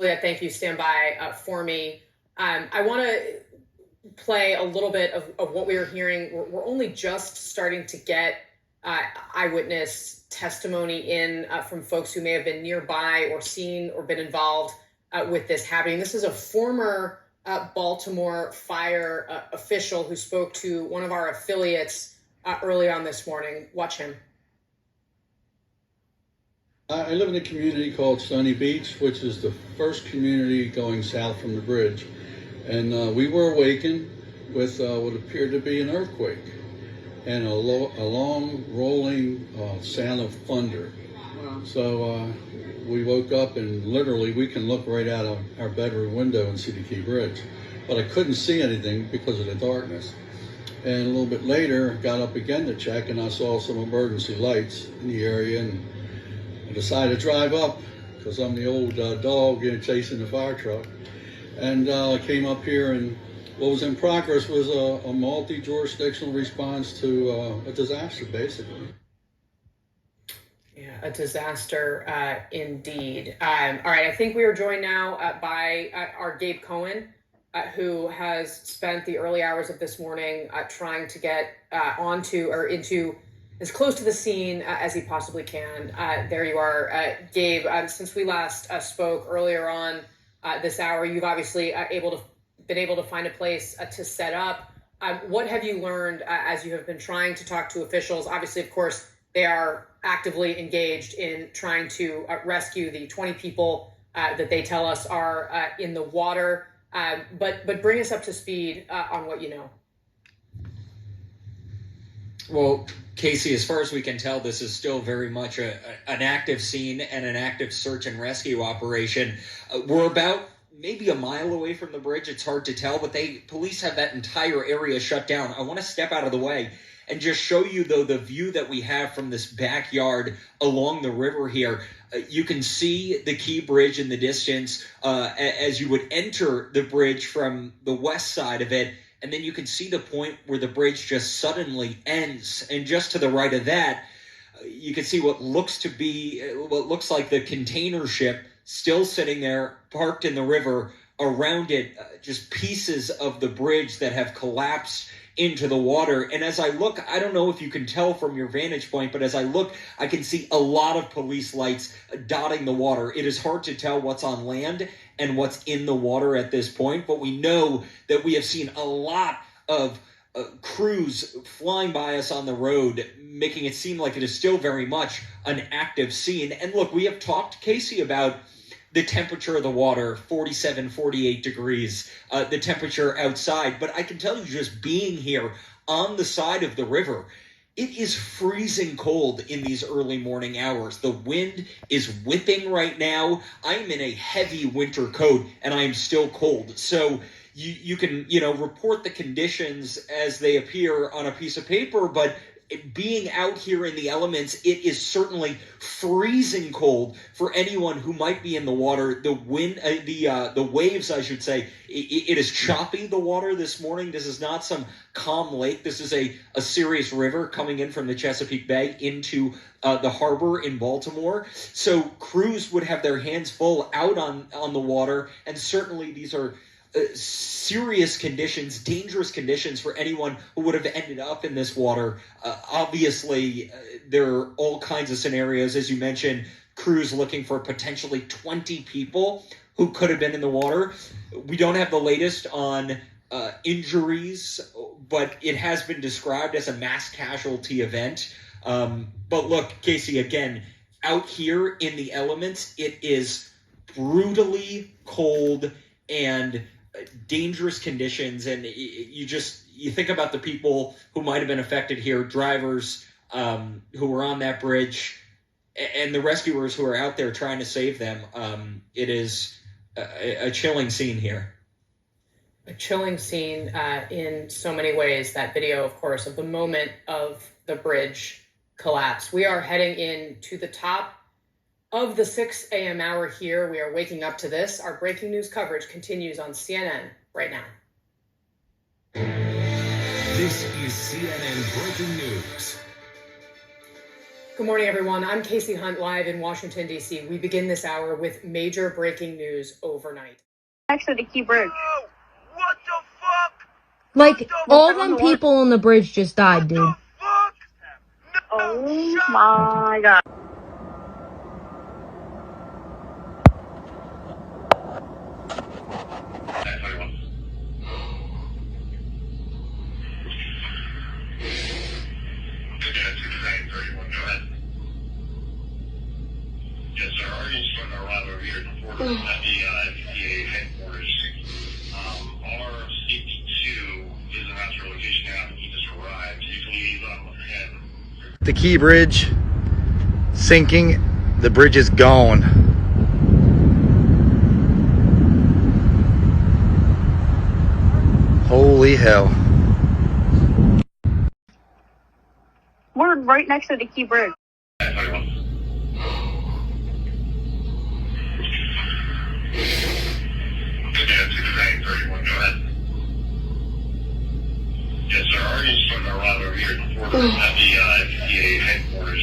Thank you. Stand by for me. I want to play a little bit of what we were hearing. We're only just starting to get eyewitness testimony in from folks who may have been nearby or seen or been involved with this happening. This is a former Baltimore fire official who spoke to one of our affiliates early on this morning. Watch him. I live in a community called Stony Beach, which is the first community going south from the bridge. And we were awakened with what appeared to be an earthquake and a long rolling sound of thunder. Wow. So we woke up and literally we can look right out of our bedroom window and see the Key Bridge. But I couldn't see anything because of the darkness. And a little bit later, got up again to check and I saw some emergency lights in the area, and I decided to drive up because I'm the old dog chasing the fire truck. And I came up here, and what was in progress was a multi-jurisdictional response to a disaster, basically. Yeah, a disaster indeed. All right, I think we are joined now by our Gabe Cohen, who has spent the early hours of this morning trying to get onto or into as close to the scene as he possibly can. There you are, Gabe. Since we last spoke earlier on this hour, you've obviously been able to find a place to set up. What have you learned as you have been trying to talk to officials? Obviously, of course, they are actively engaged in trying to rescue the 20 people that they tell us are in the water. But bring us up to speed on what you know. Well, Casey, as far as we can tell, this is still very much an active scene and an active search and rescue operation. We're about maybe a mile away from the bridge. It's hard to tell, but police have that entire area shut down. I want to step out of the way and just show you, though, the view that we have from this backyard along the river here. You can see the Key Bridge in the distance as you would enter the bridge from the west side of it. And then you can see the point where the bridge just suddenly ends. And just to the right of that, you can see what looks like the container ship still sitting there, parked in the river. Around it, just pieces of the bridge that have collapsed into the water. And as I look, I don't know if you can tell from your vantage point, but as I look, I can see a lot of police lights dotting the water. It is hard to tell what's on land and what's in the water at this point, but we know that we have seen a lot of crews flying by us on the road, making it seem like it is still very much an active scene. And look, we have talked, Casey, about the temperature of the water, 47, 48 degrees, the temperature outside. But I can tell you, just being here on the side of the river, it is freezing cold in these early morning hours. The wind is whipping right now. I'm in a heavy winter coat and I am still cold. So you can, report the conditions as they appear on a piece of paper, but being out here in the elements, it is certainly freezing cold for anyone who might be in the water. The wind, the waves, I should say, it is choppy, the water this morning. This is not some calm lake. This is a serious river coming in from the Chesapeake Bay into the harbor in Baltimore. So crews would have their hands full out on the water, and certainly these are serious conditions, dangerous conditions for anyone who would have ended up in this water. Obviously, there are all kinds of scenarios, as you mentioned, crews looking for potentially 20 people who could have been in the water. We don't have the latest on injuries, but it has been described as a mass casualty event. But look, Casey, again, out here in the elements, it is brutally cold and dangerous conditions, and you think about the people who might have been affected here, drivers who were on that bridge, and the rescuers who are out there trying to save them. It is a chilling scene here. A chilling scene in so many ways. That video, of course, of the moment of the bridge collapse. We are heading into the top of the 6 a.m. hour here. We are waking up to this. Our breaking news coverage continues on CNN right now. This is CNN Breaking News. Good morning, everyone. I'm Casey Hunt, live in Washington, D.C. We begin this hour with major breaking news overnight. Next to the Key Bridge. Oh, what the fuck? Like, all them people on the bridge just died, dude. What the fuck? No, Oh shut my god. Yes, sir. Our unit's starting to arrive over here at the border at the FTA headquarters. R52 is about your location now. He just arrived. You can leave ahead. The Key Bridge sinking. The bridge is gone. Holy hell. We're right next to the Key Bridge. Yes, sir. Our unit's starting to arrive over here at the border at the FTA headquarters.